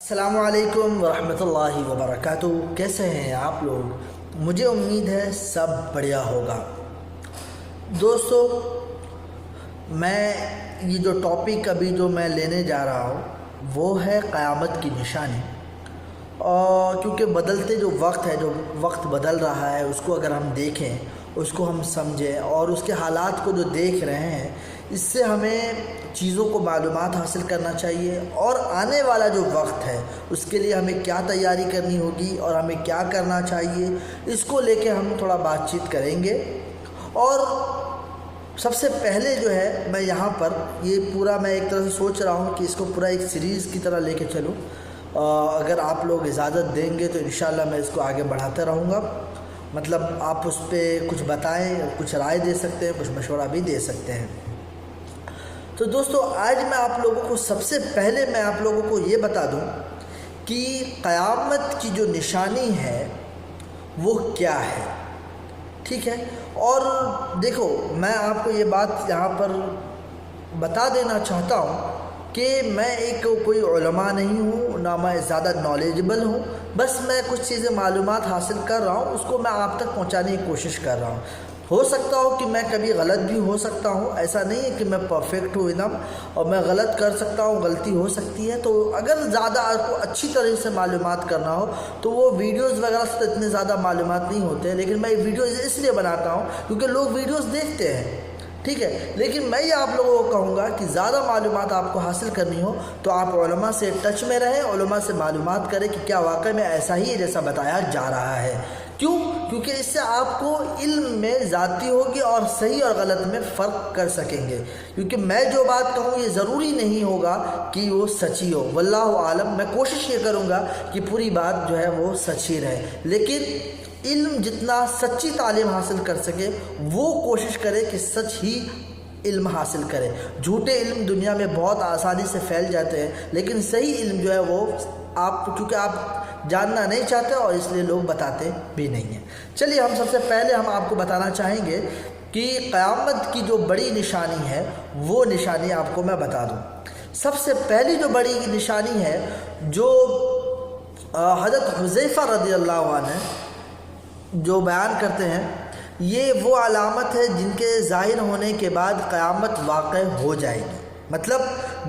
السلام علیکم ورحمۃ اللہ وبرکاتہ۔ کیسے ہیں آپ لوگ؟ مجھے امید ہے سب بڑھیا ہوگا۔ دوستو، میں یہ جو ٹاپک ابھی جو میں لینے جا رہا ہوں وہ ہے قیامت کی نشانی۔ اور کیونکہ بدلتے جو وقت ہے، جو وقت بدل رہا ہے، اس کو اگر ہم دیکھیں، اس کو ہم سمجھیں اور اس کے حالات کو جو دیکھ رہے ہیں، اس سے ہمیں چیزوں کو معلومات حاصل کرنا چاہیے اور آنے والا جو وقت ہے اس کے لیے ہمیں کیا تیاری کرنی ہوگی اور ہمیں کیا کرنا چاہیے، اس کو لے کے ہم تھوڑا بات چیت کریں گے۔ اور سب سے پہلے جو ہے میں یہاں پر یہ پورا میں ایک طرح سے سوچ رہا ہوں کہ اس کو پورا ایک سیریز کی طرح لے کے چلوں۔ اگر آپ لوگ اجازت دیں گے تو انشاءاللہ میں اس کو آگے بڑھاتا رہوں گا۔ مطلب آپ اس پہ کچھ بتائیں، کچھ رائے دے سکتے ہیں، کچھ مشورہ بھی دے سکتے ہیں۔ تو دوستو، آج میں آپ لوگوں کو سب سے پہلے میں آپ لوگوں کو یہ بتا دوں کہ قیامت کی جو نشانی ہے وہ کیا ہے، ٹھیک ہے؟ اور دیکھو، میں آپ کو یہ بات یہاں پر بتا دینا چاہتا ہوں کہ میں ایک کوئی علماء نہیں ہوں، نہ میں زیادہ نالجبل ہوں، بس میں کچھ چیزیں معلومات حاصل کر رہا ہوں، اس کو میں آپ تک پہنچانے کی کوشش کر رہا ہوں۔ ہو سکتا ہو کہ میں کبھی غلط بھی ہو سکتا ہوں، ایسا نہیں ہے کہ میں پرفیکٹ ہوں ایک دم، اور میں غلط کر سکتا ہوں، غلطی ہو سکتی ہے۔ تو اگر زیادہ آپ کو اچھی طرح سے معلومات کرنا ہو تو وہ ویڈیوز وغیرہ سے تو اتنے زیادہ معلومات نہیں ہوتے ہیں، لیکن میں ویڈیوز اس لیے بناتا ہوں کیونکہ لوگ ویڈیوز دیکھتے ہیں، ٹھیک ہے؟ لیکن میں یہ آپ لوگوں کو کہوں گا کہ زیادہ معلومات آپ کو حاصل کرنی ہو تو آپ علماء سے ٹچ میں رہیں، علماء سے معلومات کریں کہ کیا واقعی میں ایسا ہی ہے جیسا بتایا جا رہا ہے۔ کیوں؟ کیونکہ اس سے آپ کو علم میں ذاتی ہوگی اور صحیح اور غلط میں فرق کر سکیں گے۔ کیونکہ میں جو بات کہوں یہ ضروری نہیں ہوگا کہ وہ سچی ہو، واللہ عالم۔ میں کوشش یہ کروں گا کہ پوری بات جو ہے وہ سچی رہے، لیکن علم جتنا سچی تعلیم حاصل کر سکے وہ کوشش کرے کہ سچ ہی علم حاصل کرے۔ جھوٹے علم دنیا میں بہت آسانی سے پھیل جاتے ہیں، لیکن صحیح علم جو ہے وہ کیونکہ آپ جاننا نہیں چاہتے اور اس لیے لوگ بتاتے بھی نہیں ہیں۔ چلیے، ہم سب سے پہلے ہم آپ کو بتانا چاہیں گے کہ قیامت کی جو بڑی نشانی ہے وہ نشانی آپ کو میں بتا دوں۔ سب سے پہلی جو بڑی نشانی ہے جو حضرت حذیفہ رضی اللہ عنہ جو بیان کرتے ہیں، یہ وہ علامت ہے جن کے ظاہر ہونے کے بعد قیامت واقع ہو جائے گی۔ مطلب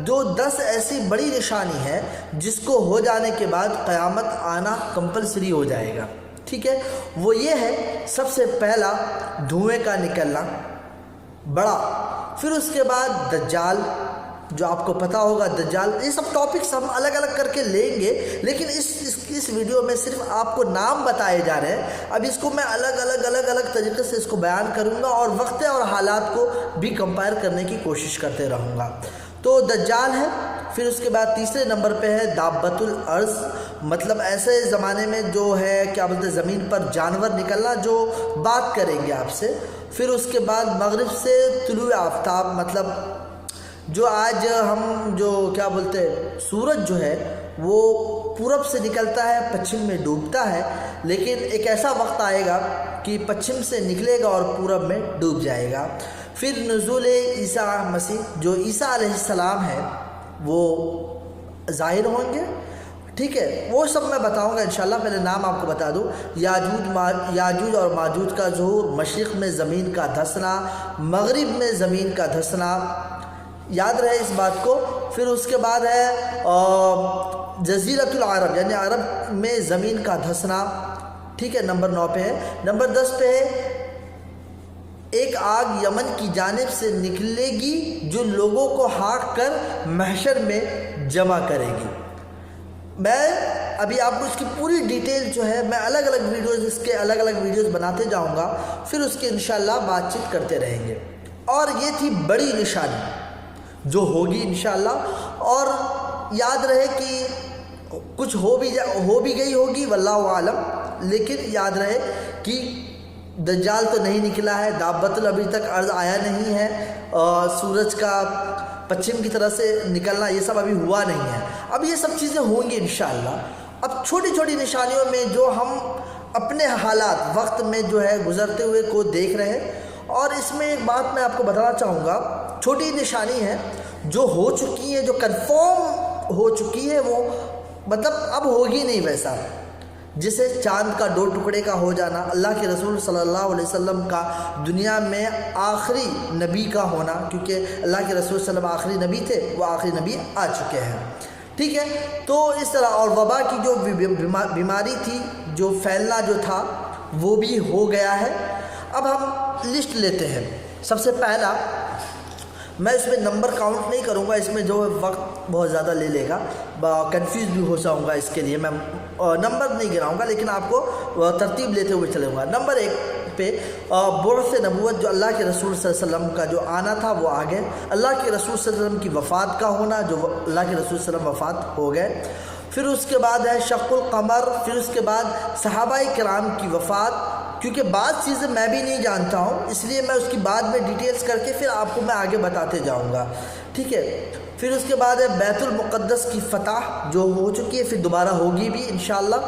جو 10 ایسی بڑی نشانی ہے جس کو ہو جانے کے بعد قیامت آنا کمپلسری ہو جائے گا، ٹھیک ہے؟ وہ یہ ہے، سب سے پہلا دھوئیں کا نکلنا بڑا، پھر اس کے بعد دجال، جو آپ کو پتہ ہوگا دجال۔ یہ سب ٹاپکس ہم الگ الگ کر کے لیں گے، لیکن اس ویڈیو میں صرف آپ کو نام بتائے جا رہے ہیں۔ اب اس کو میں الگ طریقے سے اس کو بیان کروں گا اور وقت اور حالات کو بھی کمپائر کرنے کی کوشش کرتے رہوں گا۔ تو دجال ہے، پھر اس کے بعد تیسرے نمبر پہ ہے دابۃ الارض، مطلب ایسے زمانے میں جو ہے کیا بولتے ہیں، زمین پر جانور نکلنا جو بات کریں گے آپ سے۔ پھر اس کے بعد مغرب سے طلوع آفتاب، مطلب جو آج ہم جو کیا بولتے ہیں، سورج جو ہے وہ پورب سے نکلتا ہے، پچھم میں ڈوبتا ہے، لیکن ایک ایسا وقت آئے گا کہ پچھم سے نکلے گا اور پورب میں ڈوب جائے گا۔ پھر نزول عیسیٰ مسیح، جو عیسیٰ علیہ السلام ہے وہ ظاہر ہوں گے، ٹھیک ہے؟ وہ سب میں بتاؤں گا انشاءاللہ۔ پہلے نام آپ کو بتا دوں، یاجوج اور ماجوج کا ظہور، مشرق میں زمین کا دھسنا، مغرب میں زمین کا دھسنا، یاد رہے اس بات کو۔ پھر اس کے بعد ہے جزیرۃ العرب، یعنی عرب میں زمین کا دھسنا، ٹھیک ہے؟ نمبر 9 پہ ہے۔ نمبر 10 پہ ہے ایک آگ یمن کی جانب سے نکلے گی جو لوگوں کو ہانک کر محشر میں جمع کرے گی۔ میں ابھی آپ کو اس کی پوری ڈیٹیل جو ہے میں الگ الگ ویڈیوز، اس کے الگ الگ ویڈیوز بناتے جاؤں گا، پھر اس کے انشاءاللہ بات چیت کرتے رہیں گے۔ اور یہ تھی بڑی نشانی جو ہوگی انشاءاللہ۔ اور یاد رہے کہ کچھ ہو بھی گئی ہوگی، واللہ عالم، لیکن یاد رہے کہ دجال تو نہیں نکلا ہے، دابۃ ابھی تک عرض آیا نہیں ہے، سورج کا پچھم کی طرح سے نکلنا یہ سب ابھی ہوا نہیں ہے۔ اب یہ سب چیزیں ہوں گی انشاءاللہ۔ اب چھوٹی چھوٹی نشانیوں میں جو ہم اپنے حالات وقت میں جو ہے گزرتے ہوئے کو دیکھ رہے ہیں، اور اس میں ایک بات میں آپ کو بتانا چاہوں گا، چھوٹی نشانی ہے جو ہو چکی ہے، جو کنفرم ہو چکی ہے، وہ مطلب اب ہوگی نہیں ویسا، جسے چاند کا 2 ٹکڑے کا ہو جانا، اللہ کے رسول صلی اللہ علیہ وسلم کا دنیا میں آخری نبی کا ہونا، کیونکہ اللہ کے رسول صلی اللہ علیہ وسلم آخری نبی تھے، وہ آخری نبی آ چکے ہیں، ٹھیک ہے۔ تو اس طرح، اور وبا کی جو بیماری تھی، جو پھیلنا جو تھا، وہ بھی ہو گیا ہے۔ اب ہم لسٹ لیتے ہیں۔ سب سے پہلا، میں اس میں نمبر کاؤنٹ نہیں کروں گا، اس میں جو وقت بہت زیادہ لے لے گا، کنفیوز بھی ہو جاؤں گا، اس کے لیے میں نمبر نہیں گراؤں گا، لیکن آپ کو ترتیب لیتے ہوئے چلوں گا۔ نمبر 1 پہ بعث نبوت، جو اللہ کے رسول صلی اللہ علیہ وسلم کا جو آنا تھا وہ آ گئے، اللہ کے رسول صلی اللہ علیہ وسلم کی وفات کا ہونا، جو اللہ کے رسول صلی اللہ علیہ وسلم وفات ہو گئے۔ پھر اس کے بعد ہے شق القمر، پھر اس کے بعد صحابہ کرام کی وفات، کیونکہ بعض چیزیں میں بھی نہیں جانتا ہوں، اس لیے میں اس کی بعد میں ڈیٹیلز کر کے پھر آپ کو میں آگے بتاتے جاؤں گا، ٹھیک ہے۔ پھر اس کے بعد ہے بیت المقدس کی فتح، جو ہو چکی ہے، پھر دوبارہ ہوگی بھی انشاءاللہ۔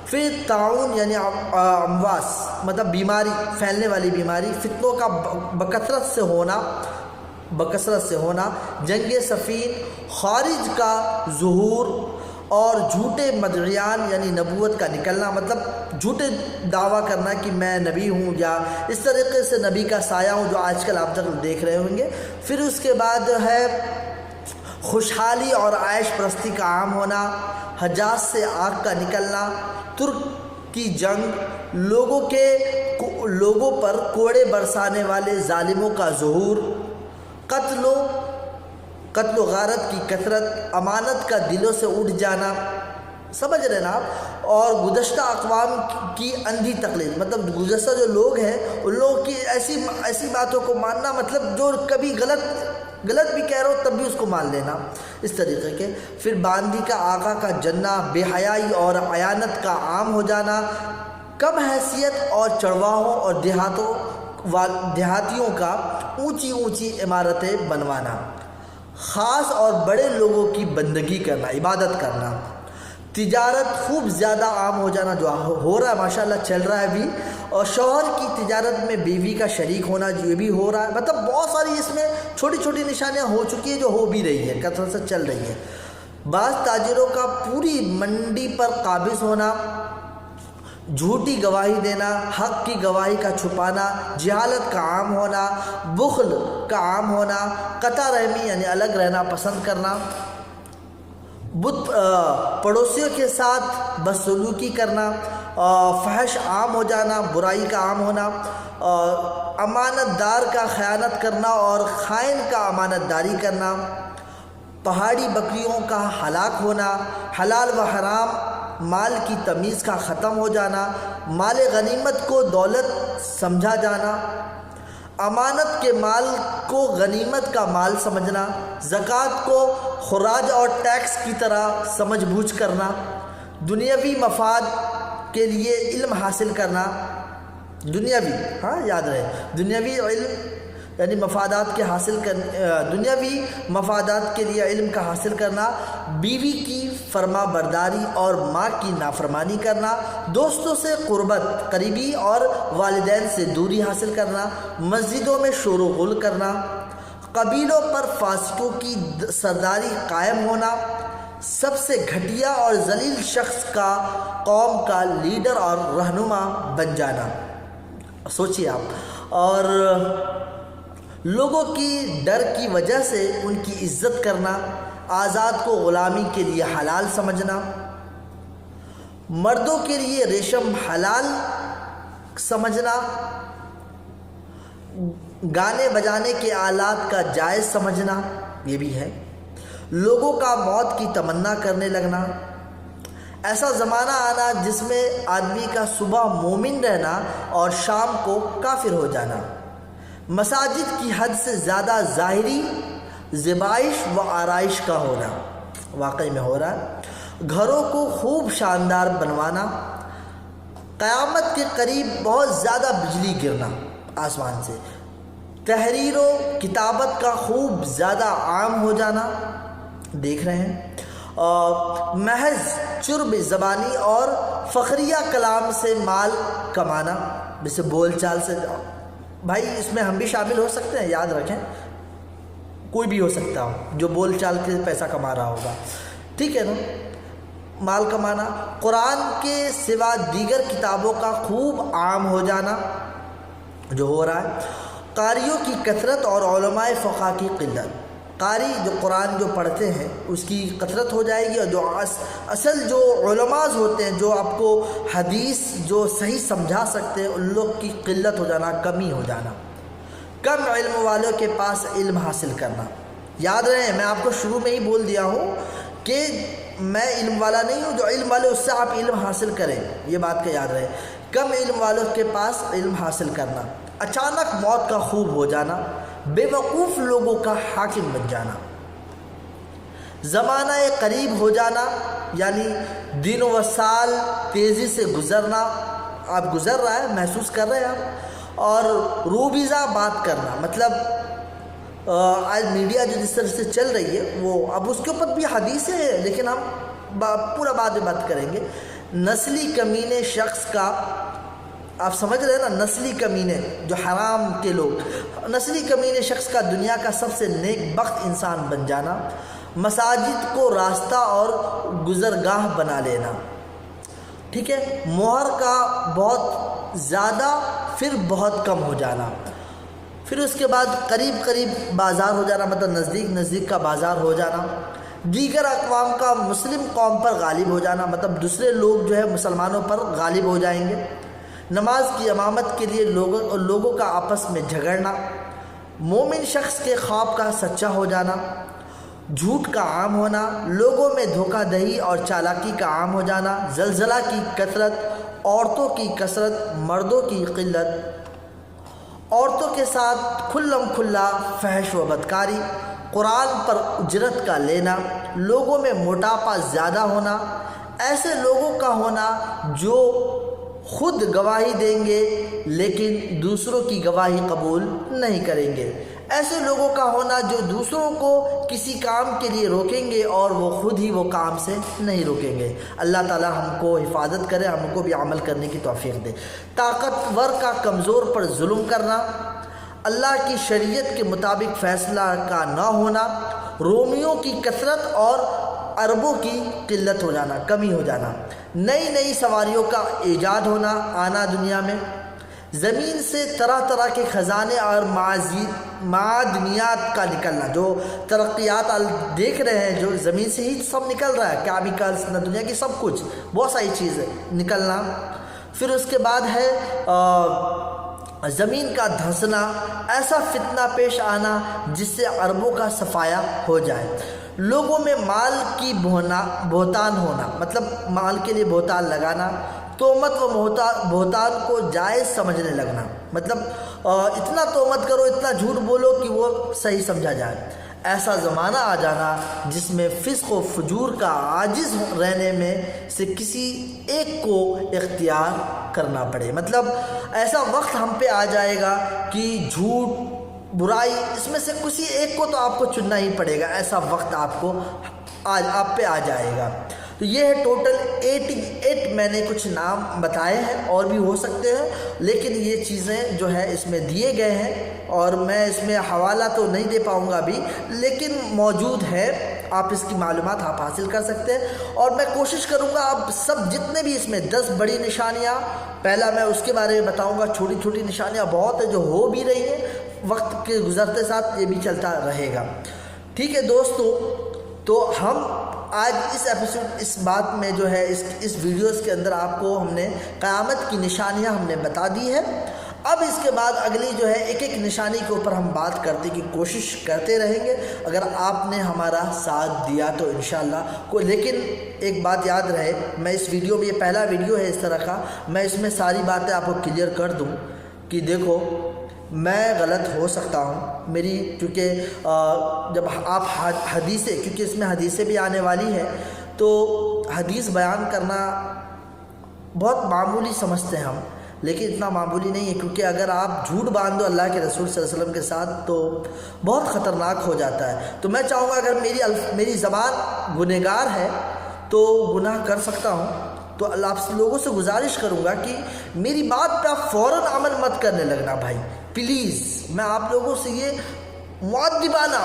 پھر تعاون یعنی امواس، مطلب بیماری، پھیلنے والی بیماری، فتنوں کا بکثرت سے ہونا، جنگ صفین، خارج کا ظہور، اور جھوٹے مدعیان یعنی نبوت کا نکلنا، مطلب جھوٹے دعویٰ کرنا کہ میں نبی ہوں یا اس طریقے سے نبی کا سایہ ہوں، جو آج کل آپ تک دیکھ رہے ہوں گے۔ پھر اس کے بعد ہے خوشحالی اور عیش پرستی کا عام ہونا، حجاز سے آگ کا نکلنا، ترک کی جنگ، لوگوں پر کوڑے برسانے والے ظالموں کا ظہور، قتل و غارت کی کثرت، امانت کا دلوں سے اٹھ جانا، سمجھ رہے نا آپ، اور گزشتہ اقوام کی اندھی تقلید، مطلب گزشتہ جو لوگ ہیں ان لوگوں کی ایسی باتوں کو ماننا، مطلب جو کبھی غلط بھی کہہ رہے ہو تب بھی اس کو مان لینا، اس طریقے کے۔ پھر باندی کا آقا کا جنہ، بے حیائی اور عیانت کا عام ہو جانا، کم حیثیت اور چڑواہوں اور دیہاتیوں کا اونچی عمارتیں بنوانا، خاص اور بڑے لوگوں کی بندگی کرنا، عبادت کرنا، تجارت خوب زیادہ عام ہو جانا، جو ہو رہا ہے ماشاءاللہ، چل رہا ہے بھی، اور شوہر کی تجارت میں بیوی کا شریک ہونا، جو یہ بھی ہو رہا ہے، مطلب بہت ساری اس میں چھوٹی چھوٹی نشانیاں ہو چکی ہیں، جو ہو بھی رہی ہے، کثرت سے چل رہی ہے۔ بعض تاجروں کا پوری منڈی پر قابض ہونا، جھوٹی گواہی دینا، حق کی گواہی کا چھپانا، جہالت کا عام ہونا، بخل کا عام ہونا، قطع رحمی یعنی الگ رہنا پسند کرنا، پڑوسیوں کے ساتھ بدسلوکی کرنا، فحش عام ہو جانا، برائی کا عام ہونا، امانت دار کا خیانت کرنا اور خائن کا امانت داری کرنا، پہاڑی بکریوں کا ہلاک ہونا، حلال و حرام مال کی تمیز کا ختم ہو جانا، مال غنیمت کو دولت سمجھا جانا، امانت کے مال کو غنیمت کا مال سمجھنا، زکوٰۃ کو خراج اور ٹیکس کی طرح سمجھ بوجھ کرنا، دنیاوی مفاد کے لیے علم حاصل کرنا، یاد رہے، دنیاوی علم یعنی دنیاوی مفادات کے لیے علم کا حاصل کرنا، بیوی کی فرما برداری اور ماں کی نافرمانی کرنا، دوستوں سے قریبی اور والدین سے دوری حاصل کرنا، مسجدوں میں شور و غل کرنا، قبیلوں پر فاسقوں کی سرداری قائم ہونا، سب سے گھٹیا اور ذلیل شخص کا قوم کا لیڈر اور رہنما بن جانا، سوچیے آپ، اور لوگوں کی ڈر کی وجہ سے ان کی عزت کرنا، آزاد کو غلامی کے لیے حلال سمجھنا، مردوں کے لیے ریشم حلال سمجھنا، گانے بجانے کے آلات کا جائز سمجھنا، یہ بھی ہے، لوگوں کا موت کی تمنا کرنے لگنا، ایسا زمانہ آنا جس میں آدمی کا صبح مومن رہنا اور شام کو کافر ہو جانا، مساجد کی حد سے زیادہ ظاہری ذبائش و آرائش کا ہونا، واقعی میں ہو رہا ہے، گھروں کو خوب شاندار بنوانا، قیامت کے قریب بہت زیادہ بجلی گرنا آسمان سے، تحریر و کتابت کا خوب زیادہ عام ہو جانا، دیکھ رہے ہیں، محض چرب زبانی اور فخریہ کلام سے مال کمانا، جیسے بول چال سے، بھائی اس میں ہم بھی شامل ہو سکتے ہیں، یاد رکھیں کوئی بھی ہو سکتا ہو جو بول چال کے پیسہ کما رہا ہوگا، ٹھیک ہے نا، مال کمانا، قرآن کے سوا دیگر کتابوں کا خوب عام ہو جانا جو ہو رہا ہے، قاریوں کی کثرت اور علماء فقہ کی قلت۔ قاری جو قرآن جو پڑھتے ہیں اس کی کثرت ہو جائے گی، اور جو اصل جو علماء ہوتے ہیں جو آپ کو حدیث جو صحیح سمجھا سکتے ہیں ان لوگ کی قلت ہو جانا، کمی ہو جانا۔ کم علم والوں کے پاس علم حاصل کرنا۔ یاد رہے میں آپ کو شروع میں ہی بول دیا ہوں کہ میں علم والا نہیں ہوں، جو علم والے اس سے آپ علم حاصل کریں، یہ بات کا یاد رہے۔ کم علم والوں کے پاس علم حاصل کرنا، اچانک موت کا خوب ہو جانا، بے وقوف لوگوں کا حاکم بن جانا، زمانہ قریب ہو جانا، یعنی دن و سال تیزی سے گزرنا، آپ گزر رہا ہے محسوس کر رہے ہیں آپ، اور روبیزہ بات کرنا، مطلب آج میڈیا جو جس طرح سے چل رہی ہے وہ اب اس کے اوپر بھی حدیثیں ہیں، لیکن ہم پورا بعد میں بات کریں گے۔ نسلی کمینے شخص کا، آپ سمجھ رہے ہیں نا، نسلی کمینے جو حرام کے لوگ، نسلی کمینے شخص کا دنیا کا سب سے نیک بخت انسان بن جانا، مساجد کو راستہ اور گزرگاہ بنا لینا، ٹھیک ہے، مہر کا بہت زیادہ پھر بہت کم ہو جانا، پھر اس کے بعد قریب قریب بازار ہو جانا، مطلب نزدیک نزدیک کا بازار ہو جانا، دیگر اقوام کا مسلم قوم پر غالب ہو جانا، مطلب دوسرے لوگ جو ہے مسلمانوں پر غالب ہو جائیں گے، نماز کی امامت کے لیے لوگوں کا آپس میں جھگڑنا، مومن شخص کے خواب کا سچا ہو جانا، جھوٹ کا عام ہونا، لوگوں میں دھوکہ دہی اور چالاکی کا عام ہو جانا، زلزلہ کی کثرت، عورتوں کی کثرت، مردوں کی قلت، عورتوں کے ساتھ کھلم کھلا فحش و بدکاری، قرآن پر اجرت کا لینا، لوگوں میں موٹاپا زیادہ ہونا، ایسے لوگوں کا ہونا جو خود گواہی دیں گے لیکن دوسروں کی گواہی قبول نہیں کریں گے، ایسے لوگوں کا ہونا جو دوسروں کو کسی کام کے لیے روکیں گے اور وہ خود ہی وہ کام سے نہیں روکیں گے۔ اللہ تعالی ہم کو حفاظت کرے، ہم کو بھی عمل کرنے کی توفیق دے۔ طاقتور کا کمزور پر ظلم کرنا، اللہ کی شریعت کے مطابق فیصلہ کا نہ ہونا، رومیوں کی کثرت اور عربوں کی قلت ہو جانا، کمی ہو جانا، نئی نئی سواریوں کا ایجاد ہونا، آنا دنیا میں، زمین سے طرح طرح کے خزانے اور معدنیات کا نکلنا، جو ترقیات دیکھ رہے ہیں جو زمین سے ہی سب نکل رہا ہے، کیمیکلز نہ دنیا کی سب کچھ بہت ساری چیزیں نکلنا، پھر اس کے بعد ہے زمین کا دھنسنا، ایسا فتنہ پیش آنا جس سے عربوں کا صفایا ہو جائے، لوگوں میں مال کی بہتان ہونا، مطلب مال کے لیے بہتان لگانا، تہمت و بہتان کو جائز سمجھنے لگنا، مطلب اتنا تہمت کرو، اتنا جھوٹ بولو کہ وہ صحیح سمجھا جائے، ایسا زمانہ آ جانا جس میں فسق و فجور کا عاجز رہنے میں سے کسی ایک کو اختیار کرنا پڑے، مطلب ایسا وقت ہم پہ آ جائے گا کہ جھوٹ، برائی، اس میں سے کسی ایک کو تو آپ کو چننا ہی پڑے گا، ایسا وقت آپ پہ آ جائے گا۔ تو یہ ہے ٹوٹل 88 میں نے کچھ نام بتائے ہیں، اور بھی ہو سکتے ہیں، لیکن یہ چیزیں جو ہے اس میں دیے گئے ہیں، اور میں اس میں حوالہ تو نہیں دے پاؤں گا ابھی، لیکن موجود ہے، آپ اس کی معلومات آپ حاصل کر سکتے ہیں، اور میں کوشش کروں گا آپ سب جتنے بھی اس میں 10 بڑی نشانیاں، پہلا میں اس کے بارے میں بتاؤں گا، چھوٹی چھوٹی نشانیاں بہت ہیں جو ہو بھی رہی ہیں، وقت کے گزرتے ساتھ یہ بھی چلتا رہے گا، ٹھیک ہے دوستو۔ تو ہم آج اس بات میں جو ہے اس ویڈیوز کے اندر آپ کو ہم نے قیامت کی نشانیاں ہم نے بتا دی ہے، اب اس کے بعد اگلی جو ہے ایک ایک نشانی کے اوپر ہم بات کرنے کی کوشش کرتے رہیں گے، اگر آپ نے ہمارا ساتھ دیا تو انشاءاللہ لیکن ایک بات یاد رہے، میں اس ویڈیو میں، یہ پہلا ویڈیو ہے اس طرح کا، میں اس میں ساری باتیں آپ کو کلیئر کر دوں کہ دیکھو میں غلط ہو سکتا ہوں، میری کیونکہ جب آپ حدیثیں، کیونکہ اس میں حدیثیں بھی آنے والی ہے، تو حدیث بیان کرنا بہت معمولی سمجھتے ہیں ہم، لیکن اتنا معمولی نہیں ہے، کیونکہ اگر آپ جھوٹ باندھ دو اللہ کے رسول صلی اللہ علیہ وسلم کے ساتھ تو بہت خطرناک ہو جاتا ہے۔ تو میں چاہوں گا اگر میری زبان گنہگار ہے تو گناہ کر سکتا ہوں، تو اللہ آپ لوگوں سے گزارش کروں گا کہ میری بات پہ آپ فوراً عمل مت کرنے لگنا بھائی، پلیز، میں آپ لوگوں سے یہ مؤدبانہ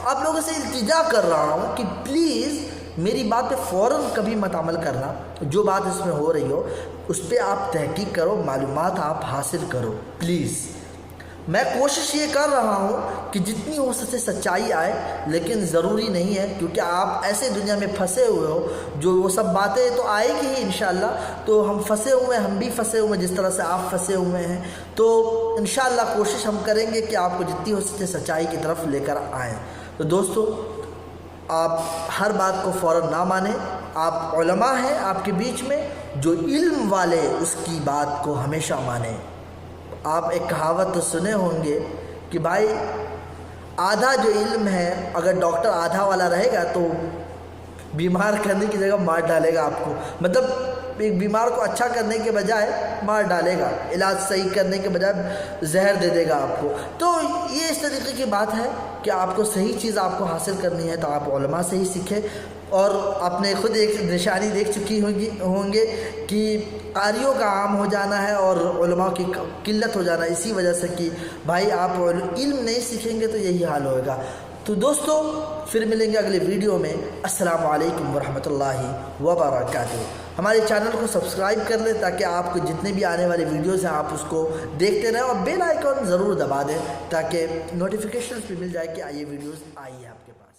آپ لوگوں سے التجا کر رہا ہوں کہ پلیز میری بات پہ فوراً کبھی مت عمل کرنا، جو بات اس میں ہو رہی ہو اس پہ آپ تحقیق کرو، معلومات آپ حاصل کرو پلیز۔ میں کوشش یہ کر رہا ہوں کہ جتنی ہو سکے سچائی آئے، لیکن ضروری نہیں ہے، کیونکہ آپ ایسے دنیا میں پھنسے ہوئے ہو جو وہ سب باتیں تو آئے گی ہی انشاءاللہ۔ تو ہم پھنسے ہوئے ہیں، ہم بھی پھنسے ہوئے ہیں جس طرح سے آپ پھنسے ہوئے ہیں، تو انشاءاللہ کوشش ہم کریں گے کہ آپ کو جتنی ہو سکے سچائی کی طرف لے کر آئیں۔ تو دوستو، آپ ہر بات کو فوراً نہ مانیں، آپ علماء ہیں آپ کے بیچ میں، جو علم والے اس کی بات کو ہمیشہ مانیں۔ آپ ایک کہاوت تو سنے ہوں گے کہ بھائی آدھا جو علم ہے، اگر ڈاکٹر آدھا والا رہے گا تو بیمار کرنے کی جگہ مار ڈالے گا آپ کو، مطلب ایک بیمار کو اچھا کرنے کے بجائے مار ڈالے گا، علاج صحیح کرنے کے بجائے زہر دے دے گا آپ کو۔ تو یہ اس طریقے کی بات ہے کہ آپ کو صحیح چیز آپ کو حاصل کرنی ہے تو آپ علماء سے ہی سیکھیں۔ اور آپ نے خود ایک نشانی دیکھ چکی ہوں گے کہ قاریوں کا عام ہو جانا ہے اور علماء کی قلت ہو جانا، اسی وجہ سے کہ بھائی آپ علم نہیں سیکھیں گے تو یہی حال ہوگا۔ تو دوستو، پھر ملیں گے اگلے ویڈیو میں۔ السلام علیکم ورحمۃ اللہ وبرکاتہ۔ ہمارے چینل کو سبسکرائب کر لیں تاکہ آپ کو جتنے بھی آنے والے ویڈیوز ہیں آپ اس کو دیکھتے رہیں، اور بیل آئیکن ضرور دبا دیں تاکہ نوٹیفیکیشنز بھی مل جائے کہ یہ ویڈیوز آئی ہے آپ کے پاس۔